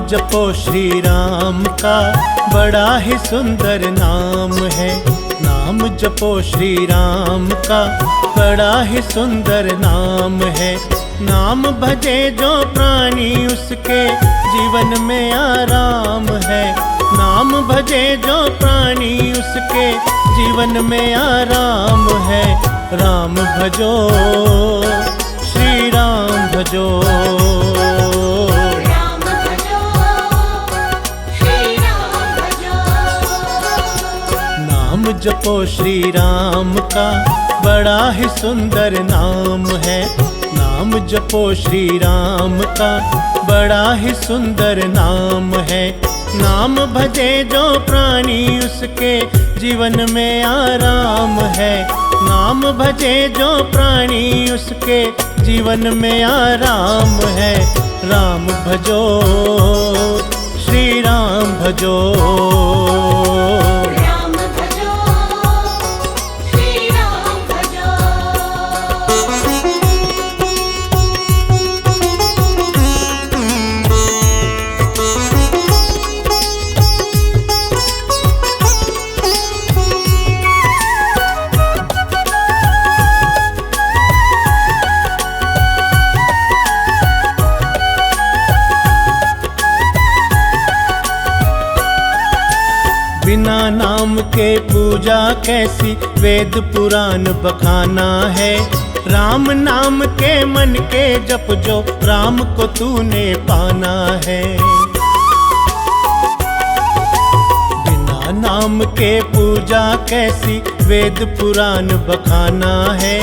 जपो श्री राम का बड़ा ही सुंदर नाम है। नाम जपो श्री राम का बड़ा ही सुंदर नाम है। नाम भजे जो प्राणी उसके जीवन में आराम है। नाम भजे जो प्राणी उसके जीवन में आराम है। राम भजो श्री राम भजो। नाम जपो श्री राम का बड़ा ही सुंदर नाम है। नाम जपो श्री राम का बड़ा ही सुंदर नाम है। नाम भजे जो प्राणी उसके जीवन में आराम है। नाम भजे जो प्राणी उसके जीवन में आराम है। राम भजो श्री राम भजो। बिना नाम के पूजा कैसी, वेद पुराण बखाना है। राम नाम के मन के जप जो, राम को तूने पाना है। बिना नाम के पूजा कैसी, वेद पुराण बखाना है।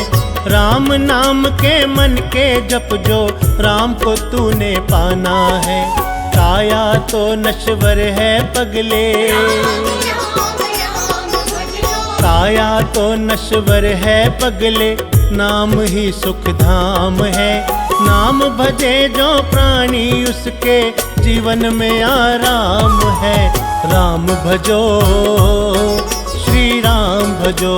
राम नाम के मन के जप जो, राम को तूने पाना है। काया तो नश्वर है पगले, काया तो नश्वर है पगले, नाम ही सुख धाम है। नाम भजे जो प्राणी उसके जीवन में आराम है। राम भजो श्री राम भजो।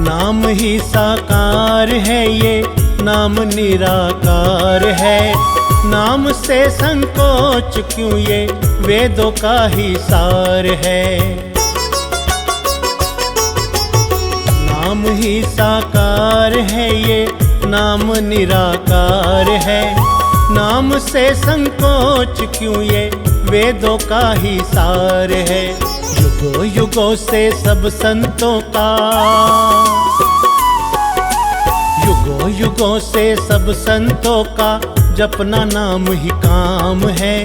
नाम ही साकार है ये, नाम निराकार है। नाम से संकोच क्यों, ये वेदों का ही सार है। नाम ही साकार है ये, नाम निराकार है। नाम से संकोच क्यों, ये वेदों का ही सार है। युगों युगों से सब संतों का, युगों युगों से सब संतों का जपना नाम ही काम है।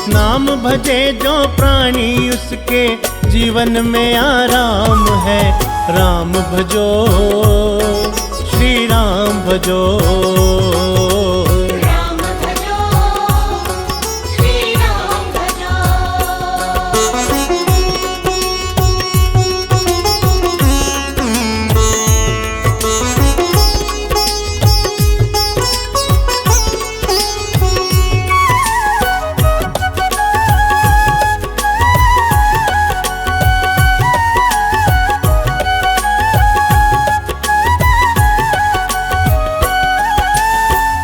नाम भजे जो प्राणी उसके जीवन में आराम है। राम भजो श्री राम भजो।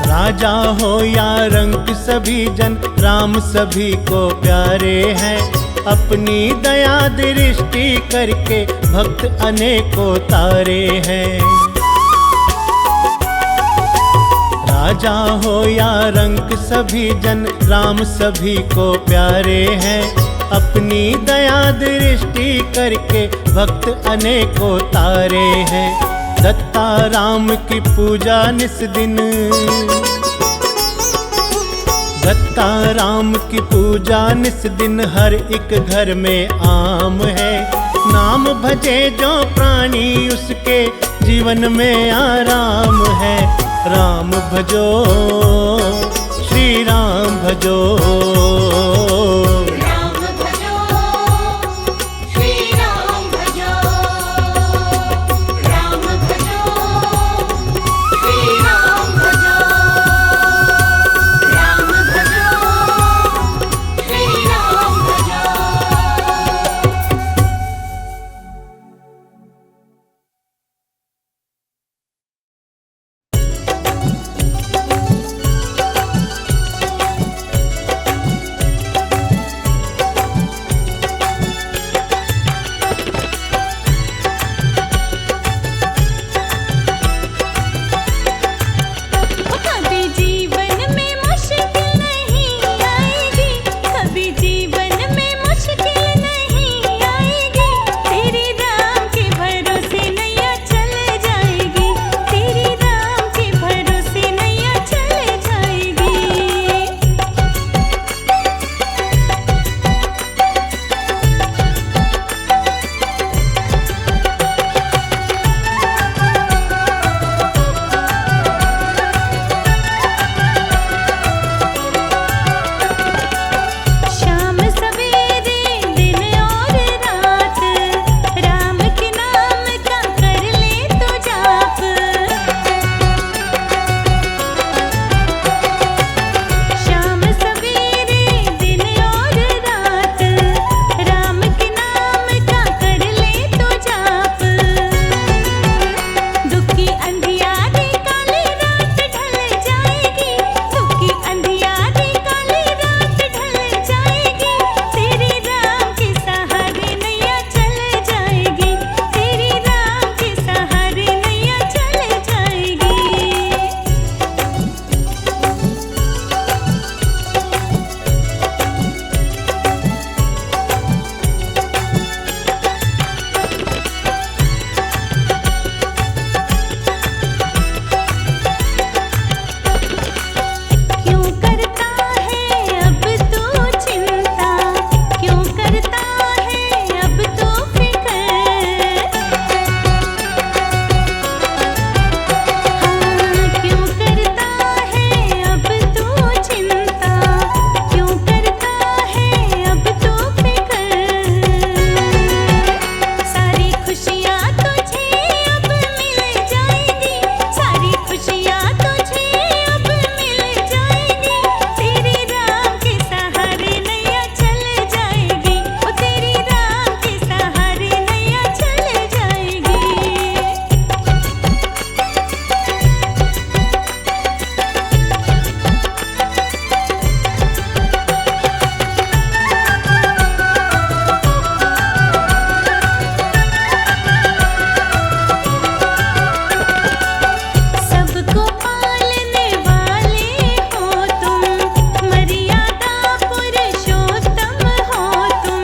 राजा हो या रंक सभी जन, राम सभी को प्यारे हैं। अपनी दया दृष्टि करके भक्त अनेकों तारे हैं। राजा हो या रंक सभी जन, राम सभी को प्यारे हैं। अपनी दया दृष्टि करके भक्त अनेकों तारे हैं। दत्ता राम की पूजा निस दिन, दत्ता राम की पूजा निस दिन हर एक घर में आम है। नाम भजे जो प्राणी उसके जीवन में आराम भजो, श्री राम भजो। राम भजो, श्री राम भजो, राम भजो, श्री राम भजो, राम भजो, श्री राम भजो। कभी जीवन में मुश्किल नहीं आएगी, कभी जीवन में मुश्किल नहीं आएगी, तेरे राम के भरोसे नैया चल जाएगी, तेरे राम के भरोसे नैया चल जाएगी। शाम सवेरे दिन और रात, राम के नाम का कर ले तो जाप। शाम सवेरे दिन और रात, राम के नाम का कर ले तो जाप। दुख की अंधियारी काली रात ढल जाएगी, दुख की अंधियारी काली रात ढल जाएगी, तेरे राम के सहारे नैया चल जाएगी, तेरे राम के सहारे नैया चल जाएगी। क्यों करता है अब तू चिंता, क्यों करता है अब तू फिक्र, हाँ क्यों करता है अब तू चिंता, क्यों करता है अब तू फिक्र। सारी खुशियाँ तुझे अब मिल जाएगी, सारी खुशियाँ तुझे अब मिल जाएगी, तेरे राम के सहारे नैया चल जाएगी, ओ तेरे राम के सहारे नैया चल जाएगी। सबको पालने वाले हो तुम, मर्यादा पुरुषोत्तम हो तुम।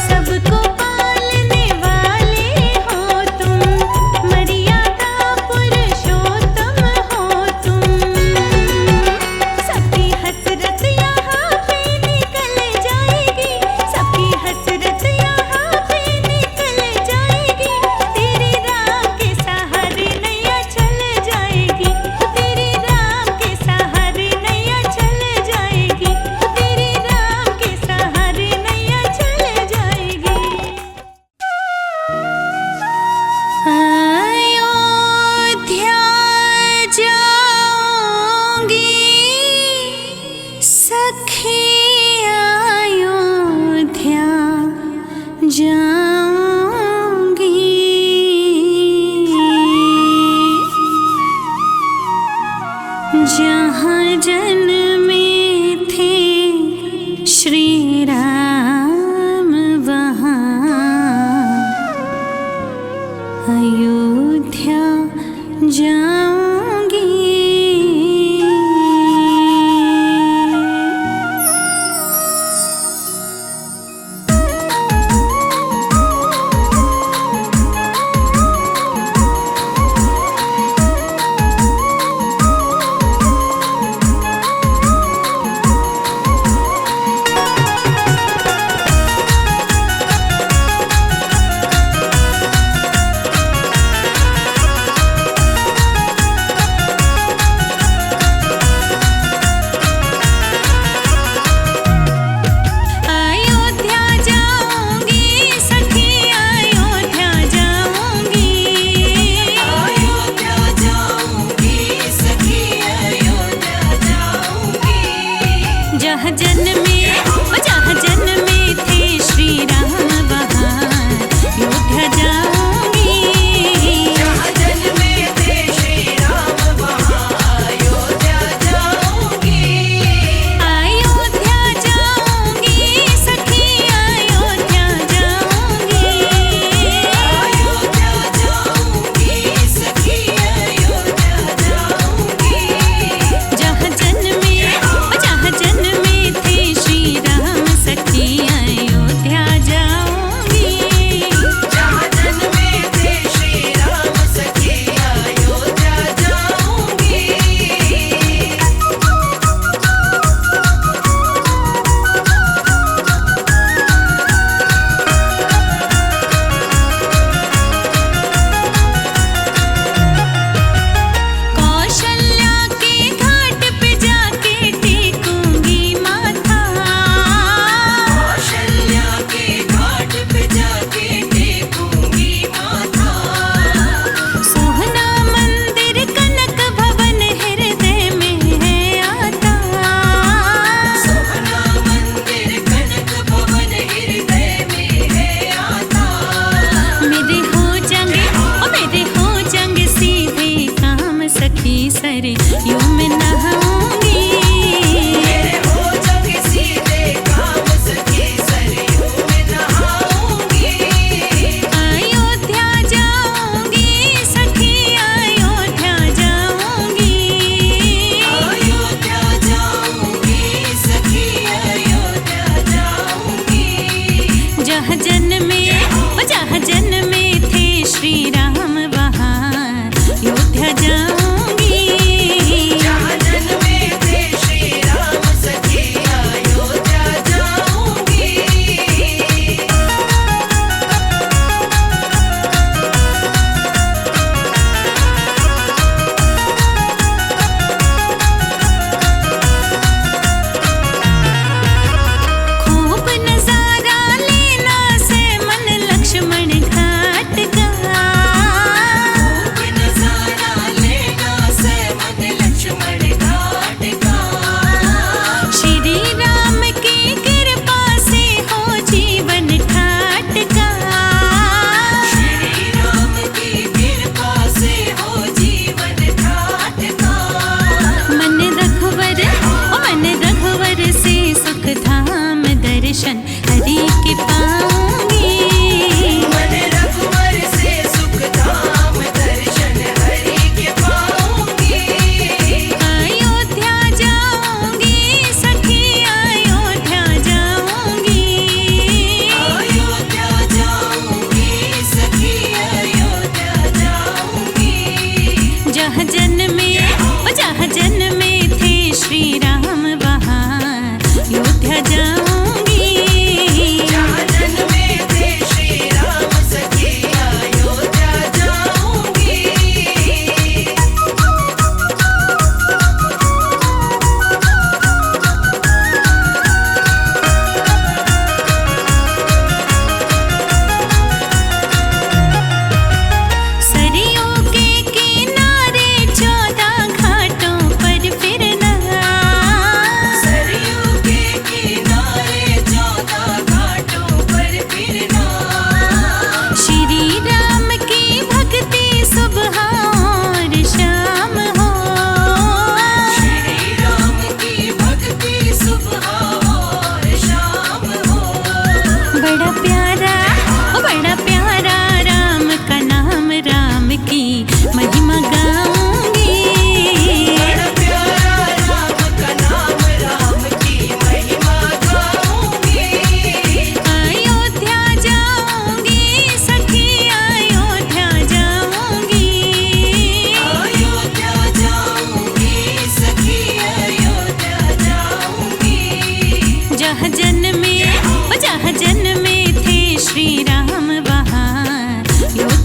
सबको पालने वाले हो तुम, मर्यादा पुरुषोत्तम हो तुम। सबकी हसरत यहाँ पे निकल जाएगी, सबकी हसरत यहाँ पे निकल जाएगी, तेरे राम के सहारे नैया चल जाएगी, तेरे राम के सहारे नैया चल जाएगी, तेरे राम के सहारे नैया चल जाएगी। अयोध्या जाऊंगी सखी, अयोध्या जाऊंगी, जहाँ जन्मे थे श्री राम वहाँ अयोध्या जाऊंगी।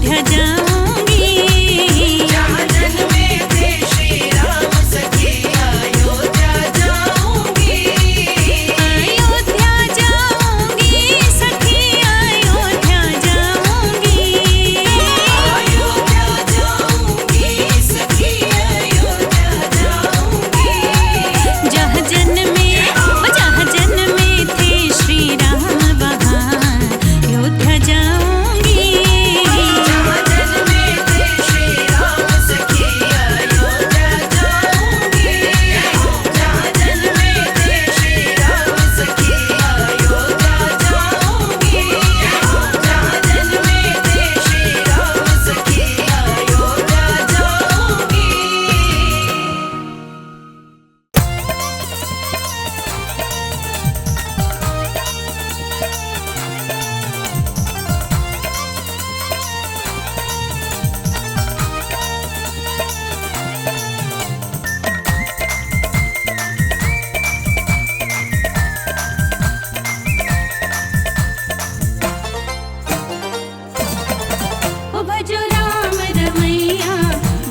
अयोध्या जाऊंगी। जहाँ जन्मे थे श्री राम सखी अयोध्या जाऊंगी। अयोध्या जाऊंगी सखी अयोध्या जाऊंगी। अयोध्या जाऊंगी सखी अयोध्या जाऊंगी। जहाँ जन्मे थे श्री राम वहाँ अयोध्या जाऊंगी। जहाँ जन्मे थे श्री राम सखी अयोध्या जाऊंगी। जहाँ जन्मे थे श्री राम सखी अयोध्या जाऊंगी। जहाँ जन्मे थे श्री राम सखी अयोध्या जाऊंगी। ओ भजो राम रमैया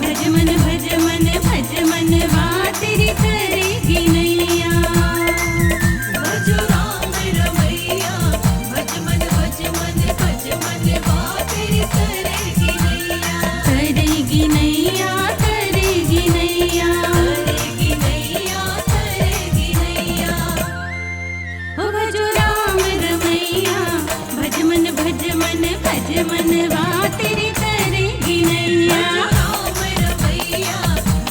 भज मन भज मन भज मन वा तेरी करेगी नैया। भजो राम रमैया भज मन भज मन भज मन बा तेरी करेगी नैया। करेगी नैया करेगी नैया। करेगी नैया करेगी नैया। ओ भजो राम रमैया भज मन भज मन भज मन वा तेरी करेगी नैया। राम रमैया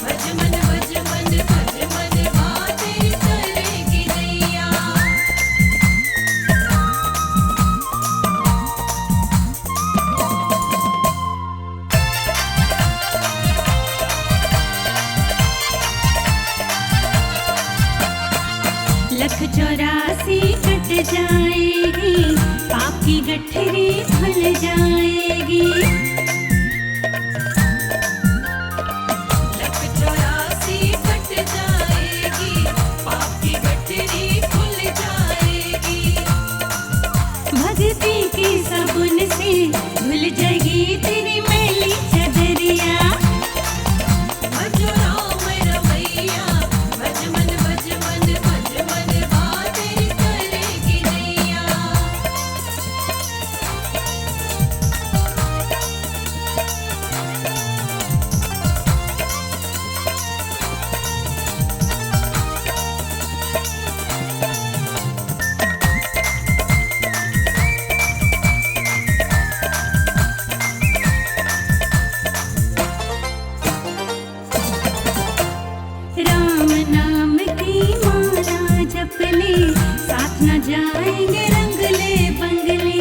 भज मन भज मन भज मन बा तेरी करेगी नैया। लख 84 कट जाएगी पाप की गठरी खुल जाएगी। लख 84 कट जाएगी पाप की गठरी खुल जाएगी। भक्ति की साबुन से धुल जाएगी तेरी मैली चदरिया। भजो राम रमैया भज मन भज मन भज मन बा तेरी करेगी नैया। राम नाम की माला जप ले साथ न जाएंगे रंगले बंगले।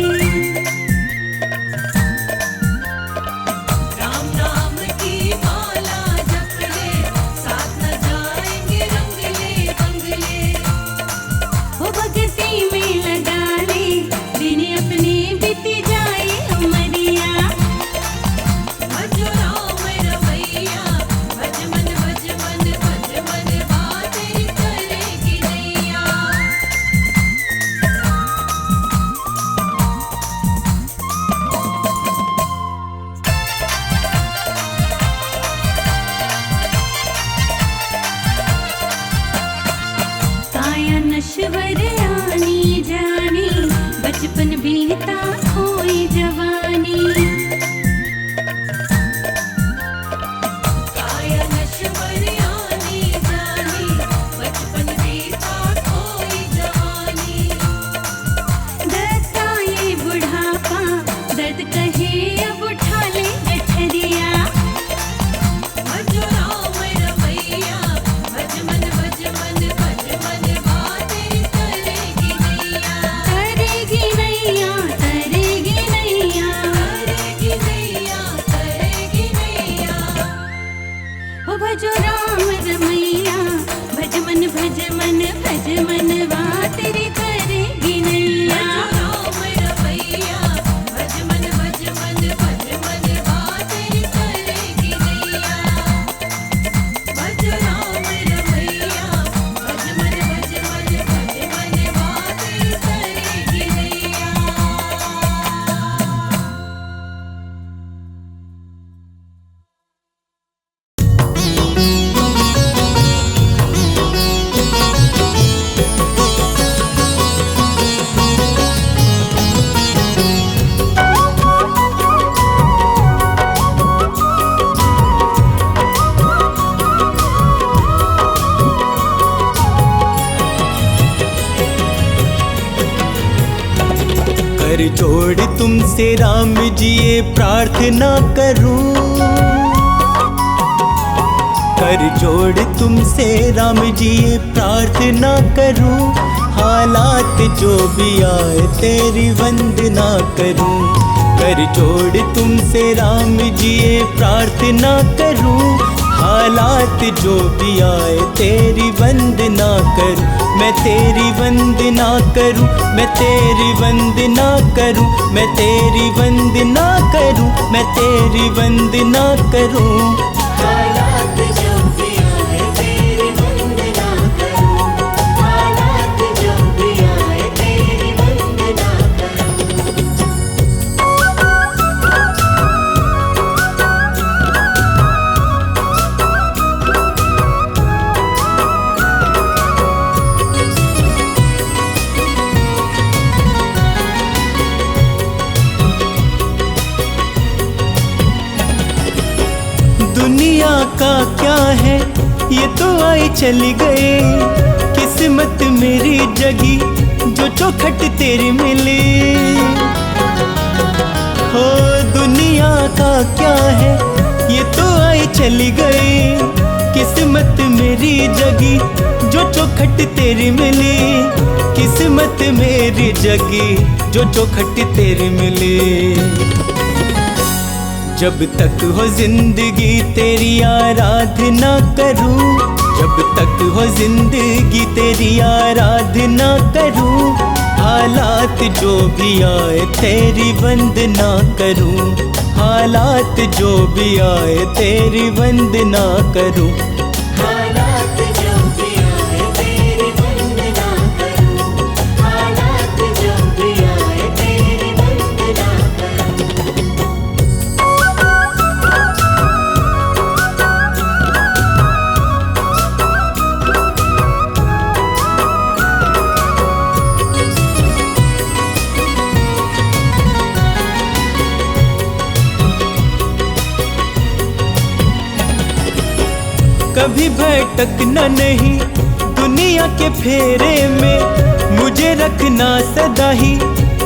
राम नाम की माला जप ले साथ न जाएंगे रंगले बंगले। वो भक्ति में लगा ले दिन अपने बीती जाए उमरिया। भजो राम रमैया भज मन भज मन भज मन बा तेरी करेगी नैया। काया नश्वर आनी जानी बचपन बीता खोई जवानी। काया नश्वर आनी जानी बचपन बीता खोई जवानी। दर्द ये बुढ़ापा दर्द कहे अब उठा ले गठरिया। भजो राम रमैया भज मन भज मन भज मन बा तेरी करेगी नैया। करेगी नैया करेगी नैया। करेगी नैया करेगी नैया। ओ भजो राम रमैया भज मन भज मन भज मन वा तेरी करेगी नैया। राम रमैया भज मन भज मन भज मन बा तेरी करेगी नैया। भज राम रमैया भज मन भज मन भज मन बा तेरी करेगी नैया। ओ भजो राम रमैया भज मन भज मन भज मन वा तेरी करेगी नैया। ओ भजो राम रमैया भज मन भज मन भज मन वा तेरी करेगी नैया। कर जोड़ तुमसे राम जी ये प्रार्थना करूं, कर जोड़ तुमसे राम जी ये प्रार्थना करूं, हालात जो भी आए तेरी वंदना करूं। कर जोड़ तुमसे राम जी ये प्रार्थना करूं, हालात जो भी आए तेरी वंदना करूं। मैं तेरी वंदना करूं, मैं तेरी वंदना करूं, मैं तेरी वंदना करूं, मैं तेरी वंदना करूं। हालात जो भी आए तेरी वंदना करूं, हालात जो भी आए तेरी वंदना करूं। दुनिया का क्या है ये तो आए चली गए, किस्मत मेरी जगी जो चौखट तेरी मिली। हो दुनिया का क्या है ये तो आए चली गए, किस्मत मेरी जगी जो चौखट तेरी मिली। किस्मत मेरी जगी जो चौखट तेरी मिली। जब तक हो जिंदगी तेरी आराधना करूं, जब तक हो जिंदगी तेरी आराधना करूं, हालात जो भी आए तेरी वंदना करूं, हालात जो भी आए तेरी वंदना करूं। हालात जो भी आए तेरी वंदना करूं, हालात जो भी आए तेरी वंदना करूं। कभी भटकना नहीं दुनिया के फेरे में, मुझे रखना सदा ही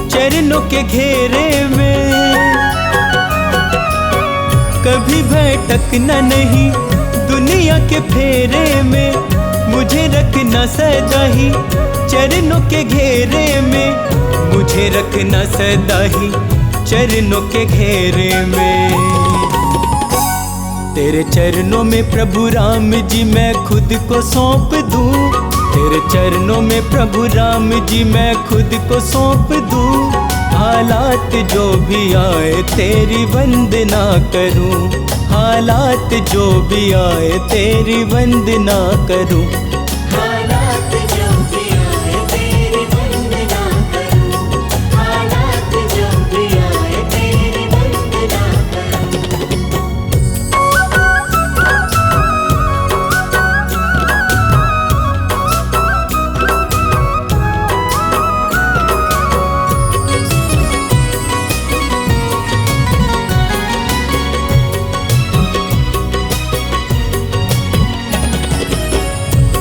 चरणों के घेरे में। कभी भटकना नहीं दुनिया के फेरे में, मुझे रखना सदा ही चरणों के घेरे में, मुझे रखना सदा ही चरणों के घेरे में। तेरे चरणों में प्रभु राम जी मैं खुद को सौंप दूं, तेरे चरणों में प्रभु राम जी मैं खुद को सौंप दूं, हालात जो भी आए तेरी वंदना करूं, हालात जो भी आए तेरी वंदना करूं। हालात जो भी आए तेरी वंदना करूं, हालात जो भी आए तेरी वंदना करूं।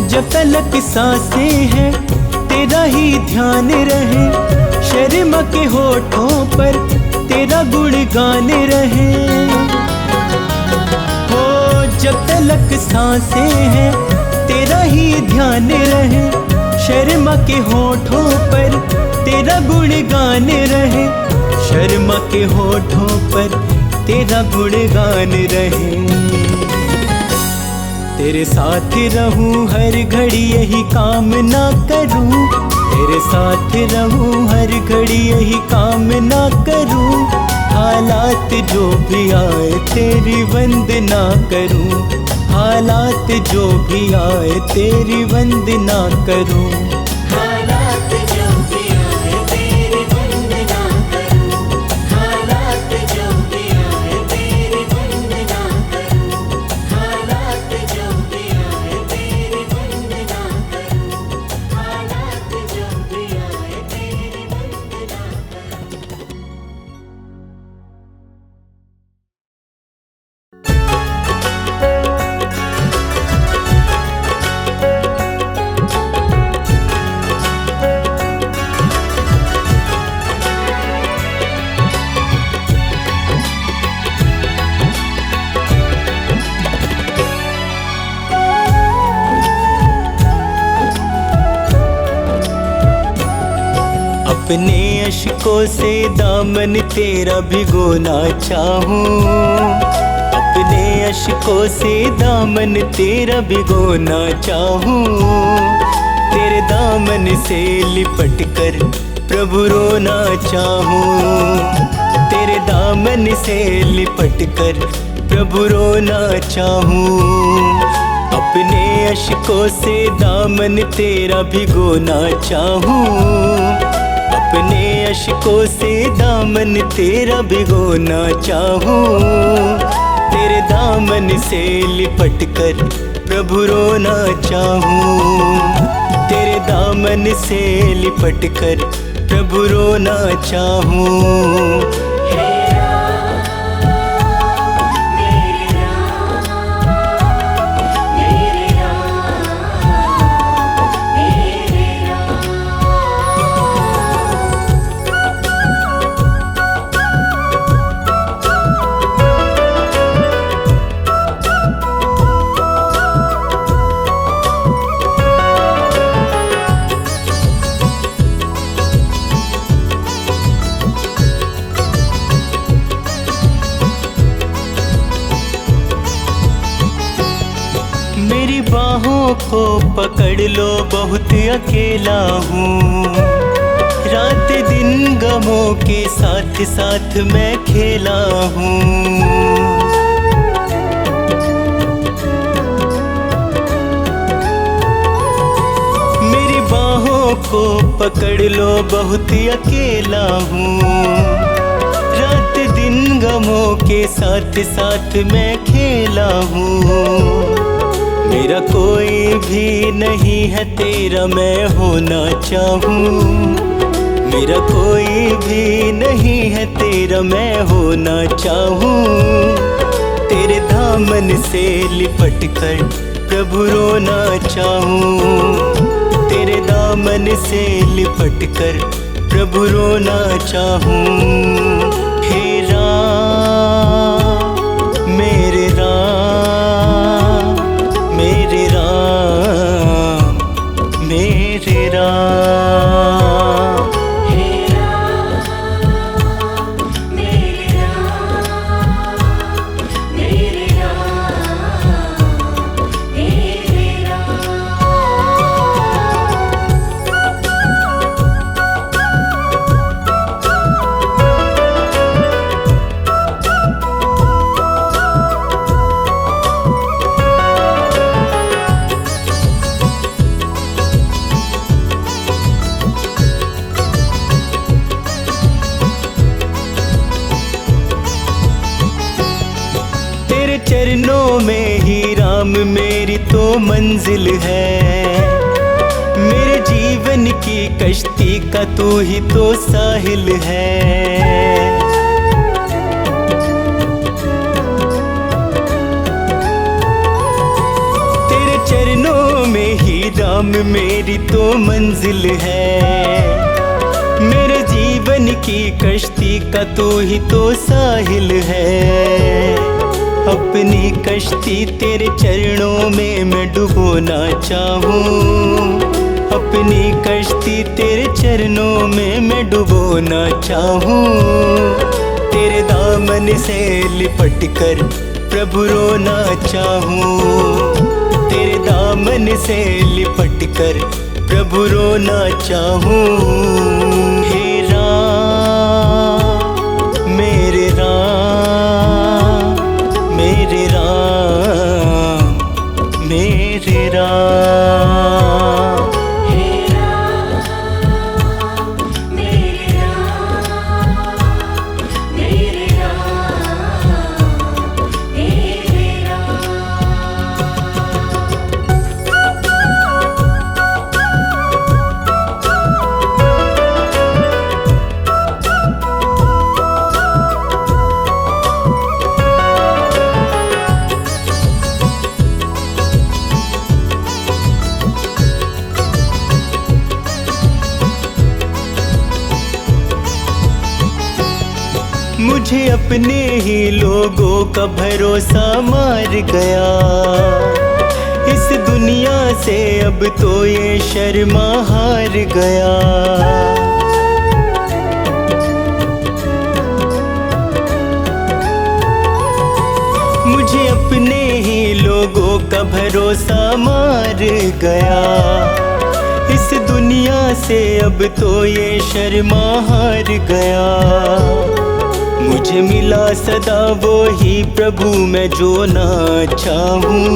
जब तलक सांसें हैं तेरा ही ध्यान रहे, शर्मा के होठों पर तेरा गुणगान रहे। हो जब तलक सांसें हैं तेरा ही ध्यान रहे, शर्मा के होठों पर तेरा गुणगान रहे, शर्मा के होठों पर तेरा गुणगान रहे। तेरे साथ रहूं हर घड़ी यही कामना करूं, तेरे साथ रहूं हर घड़ी यही कामना करूं, हालात जो भी आए तेरी वंदना करूं, हालात जो भी आए तेरी वंदना करूं। हालात जो भी आए तेरी वंदना करूं, हालात जो भी आए तेरी वंदना करूं, हालात जो भी आए तेरी वंदना करूं, हालात जो भी आए तेरी वंदना करूं। अपने अश्कों से दामन तेरा भिगोना चाहूं, अपने अश्कों से दामन तेरा भिगोना चाहूं, तेरे दामन से लिपट कर प्रभु रोना चाहूं, तेरे दामन से लिपट कर प्रभु रोना चाहूं, अपने अश्कों से दामन तेरा भिगोना चाहूं, अपने अश्कों से दामन तेरा भिगोना चाहूं, तेरे दामन से लिपट कर प्रभु रोना चाहूं, तेरे दामन से लिपट कर प्रभु रोना चाहूं। मेरी बाहों को पकड़ लो, बहुत अकेला हूँ, रात दिन गमों के साथ साथ मैं खेला हूँ। मेरी बाहों को पकड़ लो, बहुत अकेला हूँ, रात दिन गमों के साथ साथ मैं खेला हूँ। मेरा कोई भी नहीं है तेरा मैं होना चाहूँ, मेरा कोई भी नहीं है तेरा मैं होना चाहूँ, तेरे दामन से लिपट कर प्रभु रोना चाहूँ, तेरे दामन से लिपट कर प्रभु रोना चाहूँ। हे राम मेरे राम, मेरे राम मेरे राम, हे राम मेरे राम, मेरे राम मेरे राम। तेरे चरणों में ही राम मेरी तो मंजिल है, मेरे जीवन की कश्ती का तू ही तो साहिल है। तेरे चरणों में ही राम मेरी तो मंजिल है, मेरे जीवन की कश्ती का तू ही तो साहिल है। अपनी कश्ती तेरे चरणों में मैं डुबोना चाहूँ, अपनी कश्ती तेरे चरणों में मैं डुबोना चाहूँ, तेरे दामन से लिपट कर प्रभु रोना चाहूँ, तेरे दामन से लिपट कर प्रभु रोना चाहूँ। हे राम मेरे राम, मेरे राम मेरे राम, हे राम मेरे राम, मेरे राम मेरे राम। मुझे अपने ही लोगों का भरोसा मार गया, इस दुनिया से अब तो ये शर्मा हार गया। मुझे अपने ही लोगों का भरोसा मार गया। इस दुनिया से अब तो ये शर्मा हार गया। मुझे मिला सदा वो ही प्रभु मैं जो ना चाहूं।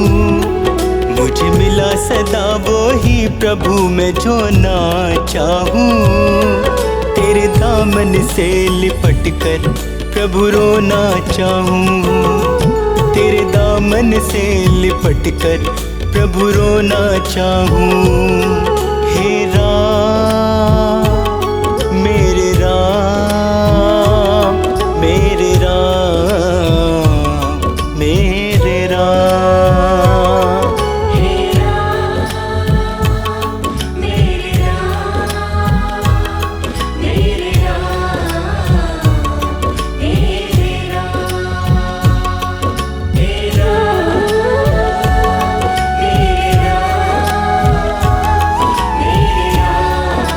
मुझे मिला सदा वो ही प्रभु मैं जो ना चाहूं। तेरे दामन से लिपट कर प्रभु रोना चाहूं। तेरे दामन से लिपट कर प्रभु रोना चाहूं। हे राम मेरे राम मेरे राम मेरे राम। हे राम मेरे राम मेरे राम मेरे राम। हे राम मेरे राम मेरे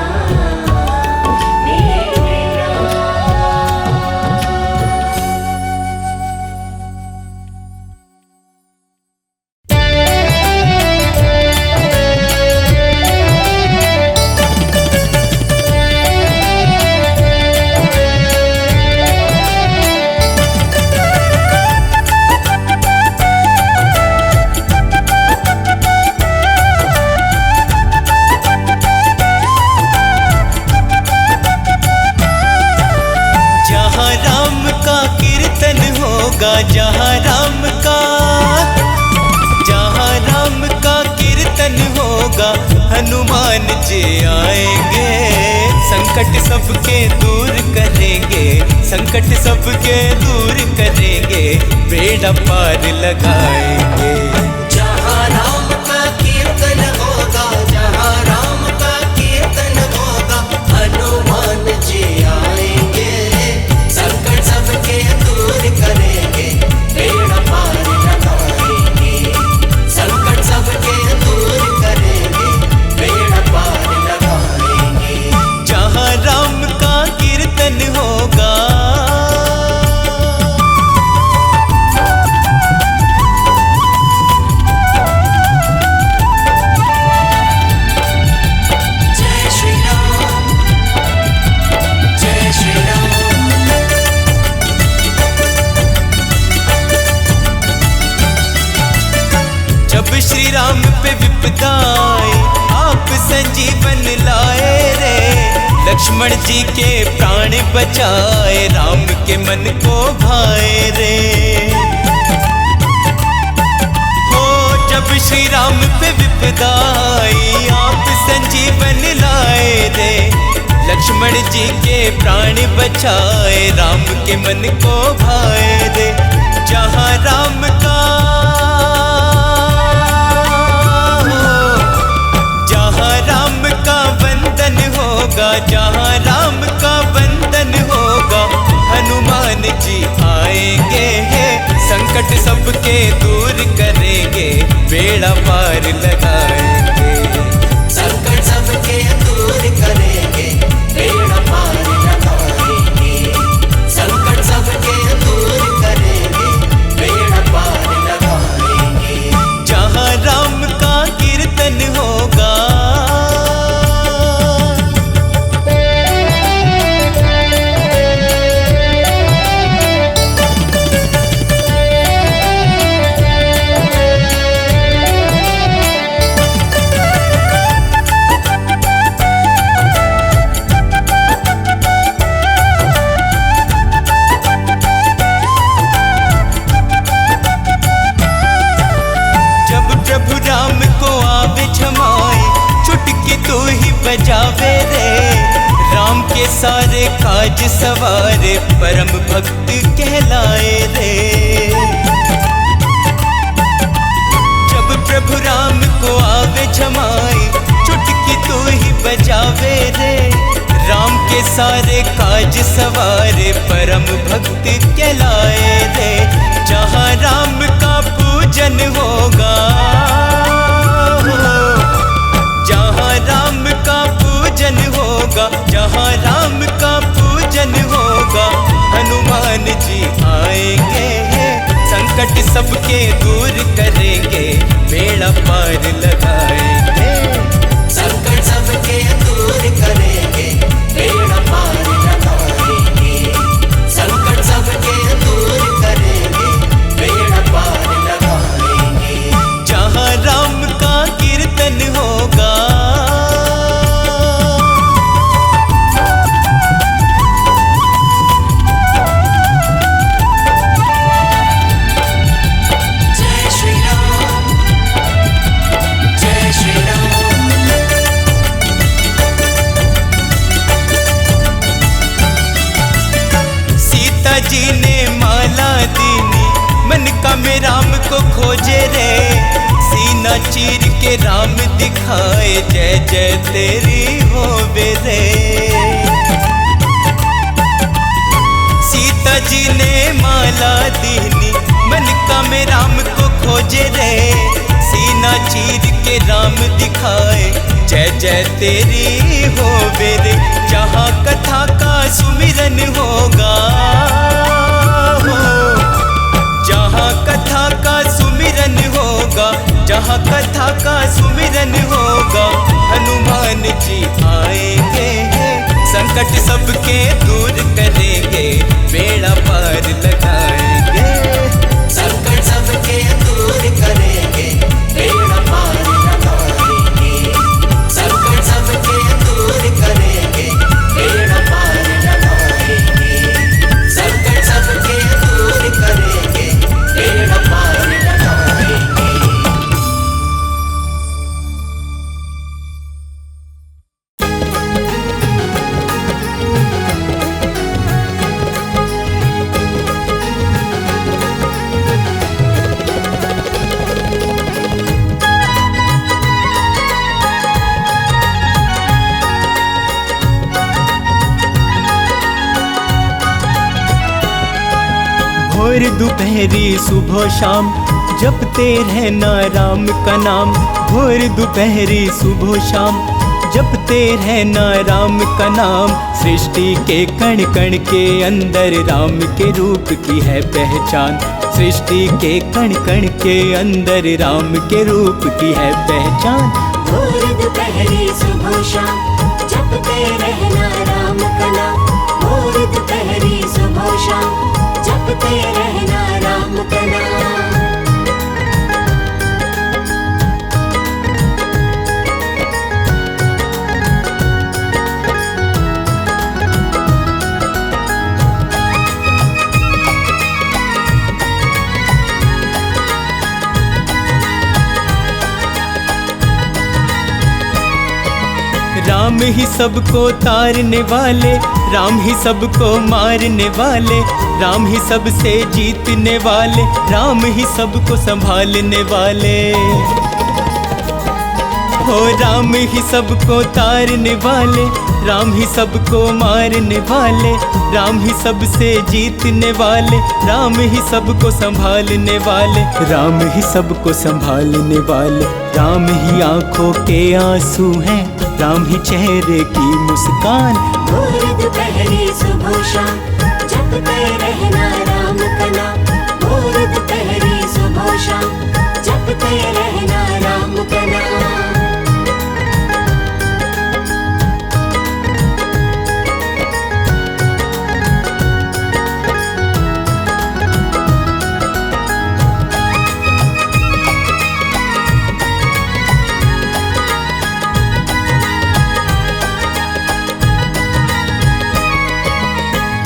जहाँ राम का कीर्तन होगा, जहाँ राम का कीर्तन होगा, हनुमान जी आएंगे। संकट सबके दूर करेंगे, संकट सबके दूर करेंगे, बेड़ा पार लगाएंगे। जहाँ राम का कीर्तन होगा, जहाँ राम का कीर्तन होगा, हनुमान जी आएंगे। संकट सबके दूर करेंगे, बेड़ा पार लगाएंगे। संकट सबके दूर करेंगे, बेड़ा पार लगाएंगे। जहाँ राम का कीर्तन होगा, जय श्री राम, जय श्री राम। जब श्री राम पे विपदा आए, आप संजीवन लाए रे। लक्ष्मण जी के प्राण बचाए, राम के मन को भाए रे। हो जब श्री राम पे विपदा आई, आप संजीवन लाए रे। लक्ष्मण जी के प्राण बचाए, राम के मन को भाए रे। जहाँ राम का वंदन होगा, जहाँ राम का वंदन होगा, हनुमान जी आएंगे। संकट सबके दूर करेंगे, बेड़ा पार लगाएंगे। संकट सबके दूर करेंगे, बेड़ा पार लगाएंगे। संकट सबके दूर करेंगे, बेड़ा पार लगाएंगे। जहाँ राम का कीर्तन होगा, बजावे रे। राम के सारे काज सवारे, परम भक्त कहलाए रे। जब प्रभु राम को आवे जमाए, चुटकी तू ही बजावे रे। राम के सारे काज सवारे, परम भक्त कहलाए रे। जहाँ राम का पूजन होगा, जहाँ राम का पूजन होगा, जहाँ राम का पूजन होगा, हनुमान जी आएंगे। संकट सबके दूर करेंगे, बेड़ा पार लगाएंगे। संकट सबके दूर करेंगे, बेड़ा पार लगाएंगे। संकट सबके दूर करेंगे, बेड़ा पार लगाएंगे। जहाँ राम का कीर्तन होगा, जय श्री राम, जय श्री राम। सीता जी ने माला दीनी, मन का में राम को खोजे रे। सीना चीर के राम दिखाए, जय जय तेरी होवे रे। सीता जी ने माला दीनी, मन का में राम को खोजे रे। सीना चीर के राम दिखाए, जय जय तेरी होवे रे। जहाँ कथा का सुमिरन होगा, जहाँ कथा का सुमिरन होगा, जहाँ कथा का सुमिरन होगा, हनुमान जी आएंगे। संकट सबके दूर करेंगे, बेड़ा पार लगाएंगे। संकट सबके दूर करेंगे, बेड़ा पार लगाएंगे। संकट सबके दूर करेंगे, बेड़ा पार लगाएंगे। संकट सबके दूर करेंगे, बेड़ा पार लगाएंगे। भोर दोपहरी सुबह शाम, जपते रहना राम का नाम। भोर दोपहरी सुबह शाम, जपते रहना राम का नाम। सृष्टि के कण कण के अंदर राम के रूप की है पहचान। सृष्टि के कण कण के अंदर राम के रूप की है पहचान। भोर दोपहरी सुबह शाम, जपते रहना राम का नाम। भोर दोपहरी सुबह शाम, जपते रहना राम का नाम। राम ही सबको तारने वाले, राम ही सबको मारने वाले। राम ही सबसे जीतने वाले, राम ही सबको संभालने वाले। हो राम ही सबको तारने वाले, राम ही सबको मारने वाले। राम ही सबसे जीतने वाले, राम ही सबको संभालने वाले। राम ही सबको संभालने वाले। राम ही आंखों के आंसू हैं, राम ही चेहरे की मुस्कान। भोर दोपहरी सुबह शाम, जपते रहना राम का नाम। भोर दोपहरी सुबह शाम, जपते रहना राम का नाम।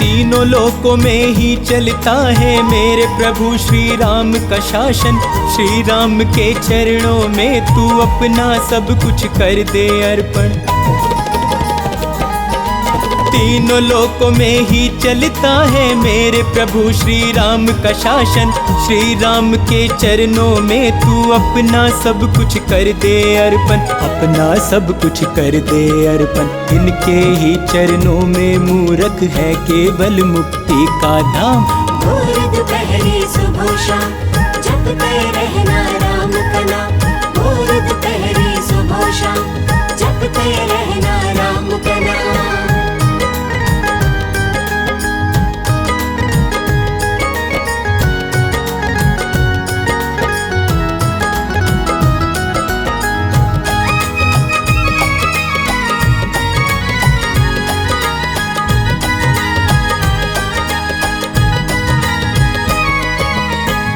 तीनों लोकों में ही चलता है मेरे प्रभु श्री राम का शासन। श्री राम के चरणों में तू अपना सब कुछ कर दे अर्पण। तीनों लोकों में ही चलता है मेरे प्रभु श्री राम का शासन। श्री राम के चरणों में तू अपना सब कुछ कर दे अर्पण। अपना सब कुछ कर दे अर्पण। इनके ही चरणों में मूरख है केवल मुक्ति का धाम। भोर दोपहरी सुबह शाम, जपते रहना राम का नाम। भोर दोपहरी सुबह शाम, जपते रहना राम का नाम।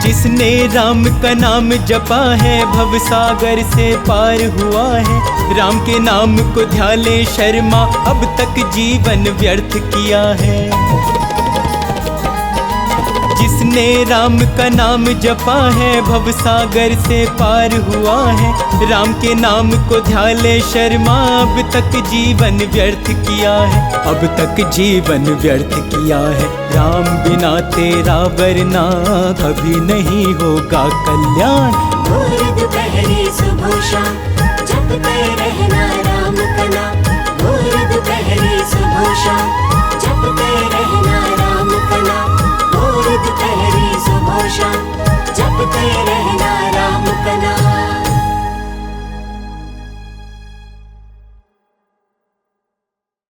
जिसने राम का नाम जपा है भव सागर से पार हुआ है। राम के नाम को ध्यान ले शर्मा, अब तक जीवन व्यर्थ किया है। जिसने राम का नाम जपा है भव सागर से पार हुआ है। राम के नाम को ध्यान ले शर्मा, अब तक जीवन व्यर्थ किया है। अब तक जीवन व्यर्थ किया है। राम बिना तेरा वरना कभी नहीं होगा कल्याण। भोर दोपहरी सुबह शाम जपते